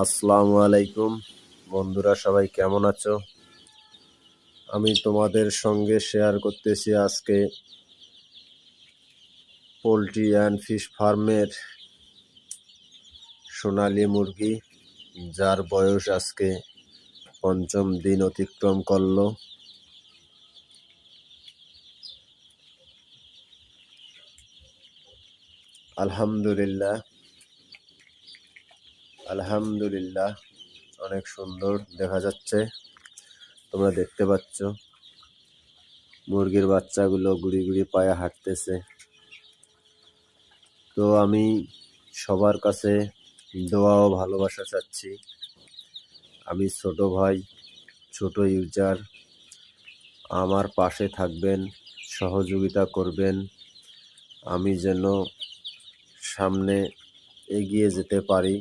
আসসালামু আলাইকুম বন্ধুরা, সবাই কেমন আছো? আমি তোমাদের সঙ্গে শেয়ার করতেছি আজকে পোলট্রি অ্যান্ড ফিশ ফার্মের সোনালী মুরগি, যার বয়স আজকে পঞ্চম দিন অতিক্রম করলো। আলহামদুলিল্লাহ আলহামদুলিল্লাহ অনেক সুন্দর দেখা যাচ্ছে। তোমরা দেখতে পাচ্ছ মুরগির বাচ্চাগুলো গুড়ি গুড়ি পায়ে হাঁটতেছে। তো আমি সবার কাছে দোয়া ও ভালোবাসা চাচ্ছি। আমি ছোট ভাই, ছোট ইউজার, আমার পাশে থাকবেন, সহযোগিতা করবেন, আমি যেন সামনে এগিয়ে যেতে পারি।